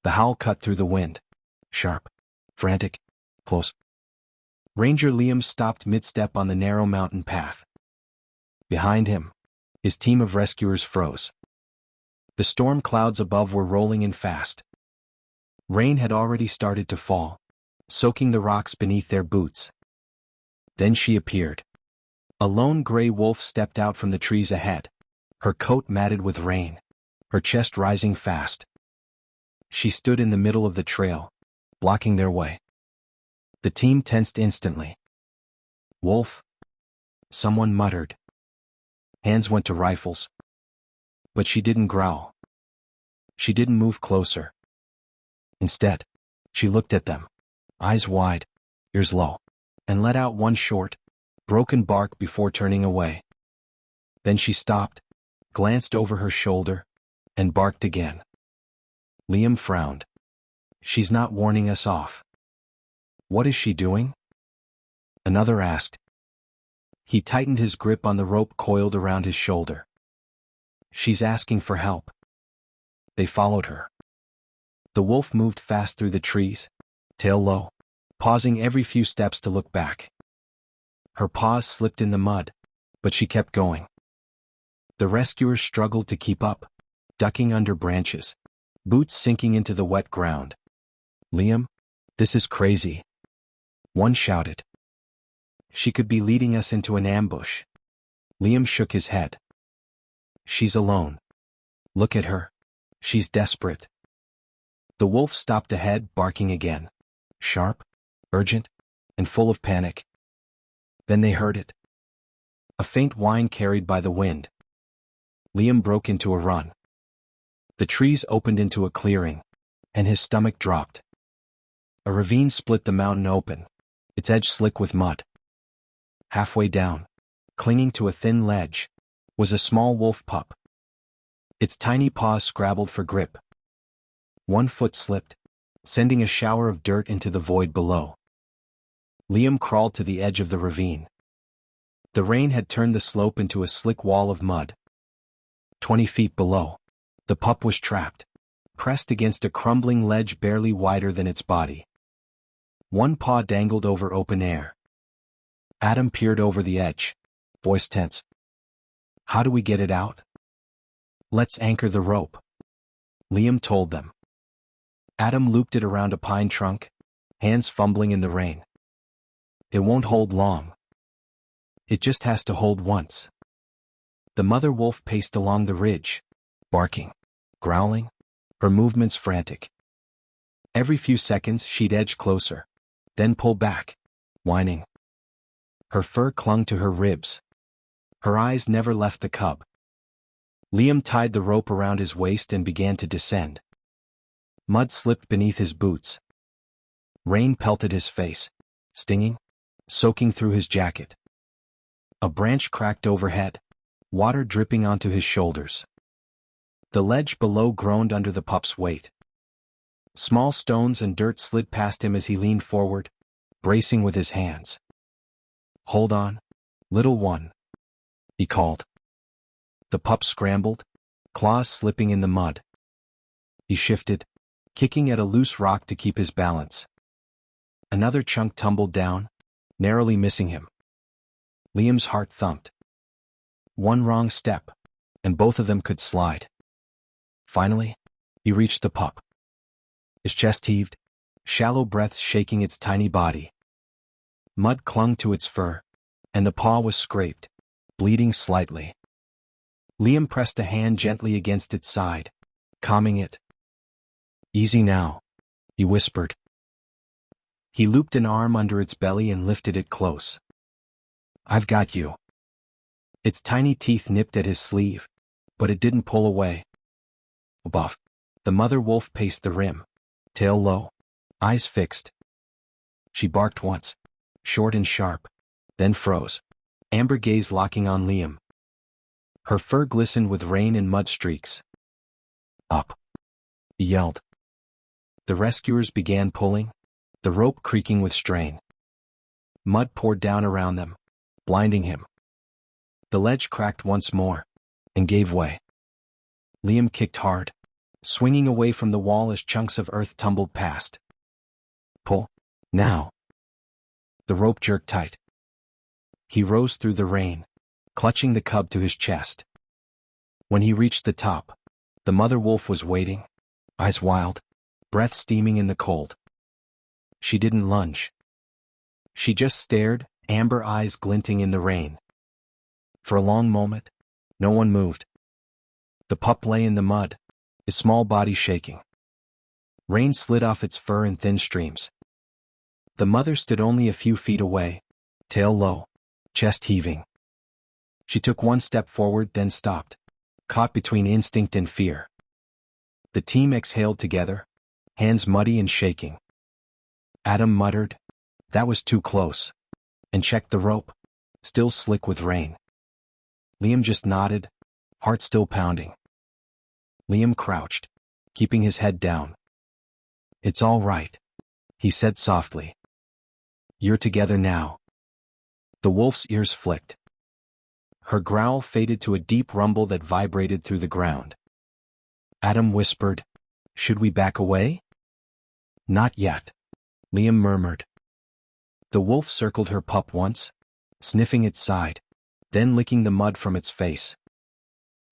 The howl cut through the wind. Sharp. Frantic. Close. Ranger Liam stopped mid-step on the narrow mountain path. Behind him, his team of rescuers froze. The storm clouds above were rolling in fast. Rain had already started to fall, soaking the rocks beneath their boots. Then she appeared. A lone gray wolf stepped out from the trees ahead, her coat matted with rain, her chest rising fast. She stood in the middle of the trail, blocking their way. The team tensed instantly. Wolf? Someone muttered. Hands went to rifles. But she didn't growl. She didn't move closer. Instead, she looked at them, eyes wide, ears low, and let out one short, broken bark before turning away. Then she stopped, glanced over her shoulder, and barked again. Liam frowned. She's not warning us off. What is she doing? Another asked. He tightened his grip on the rope coiled around his shoulder. She's asking for help. They followed her. The wolf moved fast through the trees, tail low, pausing every few steps to look back. Her paws slipped in the mud, but she kept going. The rescuers struggled to keep up, ducking under branches, boots sinking into the wet ground. Liam, this is crazy. One shouted. She could be leading us into an ambush. Liam shook his head. She's alone. Look at her. She's desperate. The wolf stopped ahead, barking again. Sharp, urgent, and full of panic. Then they heard it. A faint whine carried by the wind. Liam broke into a run. The trees opened into a clearing, and his stomach dropped. A ravine split the mountain open, its edge slick with mud. Halfway down, clinging to a thin ledge, was a small wolf pup. Its tiny paws scrabbled for grip. One foot slipped, sending a shower of dirt into the void below. Liam crawled to the edge of the ravine. The rain had turned the slope into a slick wall of mud. 20 feet below, the pup was trapped, pressed against a crumbling ledge barely wider than its body. One paw dangled over open air. Adam peered over the edge, voice tense. How do we get it out? Let's anchor the rope, Liam told them. Adam looped it around a pine trunk, hands fumbling in the rain. It won't hold long. It just has to hold once. The mother wolf paced along the ridge, barking, growling, her movements frantic. Every few seconds she'd edge closer, then pull back, whining. Her fur clung to her ribs. Her eyes never left the cub. Liam tied the rope around his waist and began to descend. Mud slipped beneath his boots. Rain pelted his face, stinging, soaking through his jacket. A branch cracked overhead, water dripping onto his shoulders. The ledge below groaned under the pup's weight. Small stones and dirt slid past him as he leaned forward, bracing with his hands. Hold on, little one, he called. The pup scrambled, claws slipping in the mud. He shifted, kicking at a loose rock to keep his balance. Another chunk tumbled down, narrowly missing him. Liam's heart thumped. One wrong step, and both of them could slide. Finally, he reached the pup. His chest heaved, shallow breaths shaking its tiny body. Mud clung to its fur, and the paw was scraped, bleeding slightly. Liam pressed a hand gently against its side, calming it. Easy now, he whispered. He looped an arm under its belly and lifted it close. I've got you. Its tiny teeth nipped at his sleeve, but it didn't pull away. Above, the mother wolf paced the rim, tail low, eyes fixed. She barked once, short and sharp, then froze, amber gaze locking on Liam. Her fur glistened with rain and mud streaks. Up, he yelled. The rescuers began pulling, the rope creaking with strain. Mud poured down around them, blinding him. The ledge cracked once more, and gave way. Liam kicked hard, swinging away from the wall as chunks of earth tumbled past. Pull. Now. The rope jerked tight. He rose through the rain, clutching the cub to his chest. When he reached the top, the mother wolf was waiting, eyes wild, breath steaming in the cold. She didn't lunge. She just stared, amber eyes glinting in the rain. For a long moment, no one moved. The pup lay in the mud, his small body shaking. Rain slid off its fur in thin streams. The mother stood only a few feet away, tail low, chest heaving. She took one step forward, then stopped, caught between instinct and fear. The team exhaled together, hands muddy and shaking. Adam muttered, "That was too close," and checked the rope, still slick with rain. Liam just nodded, heart still pounding. Liam crouched, keeping his head down. "It's all right," he said softly. "You're together now." The wolf's ears flicked. Her growl faded to a deep rumble that vibrated through the ground. Adam whispered, "Should we back away?" "Not yet," Liam murmured. The wolf circled her pup once, sniffing its side, then licking the mud from its face.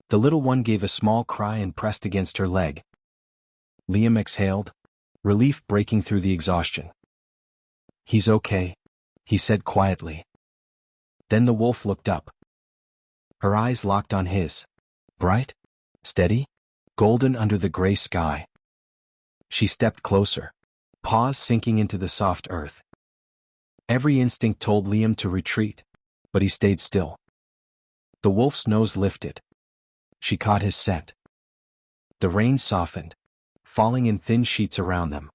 The little one gave a small cry and pressed against her leg. Liam exhaled, relief breaking through the exhaustion. "He's okay," he said quietly. Then the wolf looked up. Her eyes locked on his, bright, steady, golden under the gray sky. She stepped closer, paws sinking into the soft earth. Every instinct told Liam to retreat, but he stayed still. The wolf's nose lifted. She caught his scent. The rain softened, falling in thin sheets around them.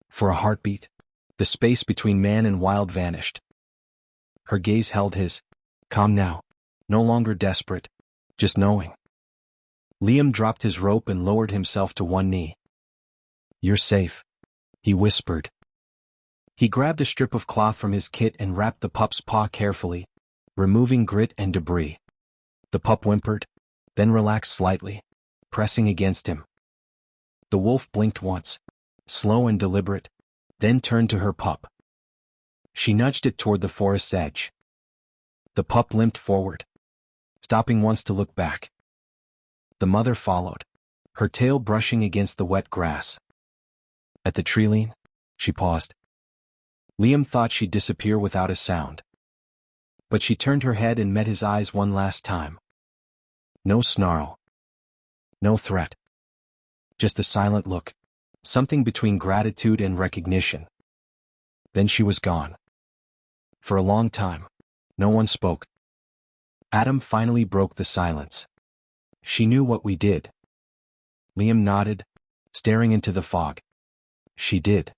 For a heartbeat, the space between man and wild vanished. Her gaze held his, calm now, no longer desperate, just knowing. Liam dropped his rope and lowered himself to one knee. "You're safe," he whispered. He grabbed a strip of cloth from his kit and wrapped the pup's paw carefully, removing grit and debris. The pup whimpered, then relaxed slightly, pressing against him. The wolf blinked once, slow and deliberate, then turned to her pup. She nudged it toward the forest's edge. The pup limped forward, stopping once to look back. The mother followed, her tail brushing against the wet grass. At the treeline, she paused. Liam thought she'd disappear without a sound. But she turned her head and met his eyes one last time. No snarl. No threat. Just a silent look, something between gratitude and recognition. Then she was gone. For a long time, no one spoke. Adam finally broke the silence. "She knew what we did." Liam nodded, staring into the fog. "She did."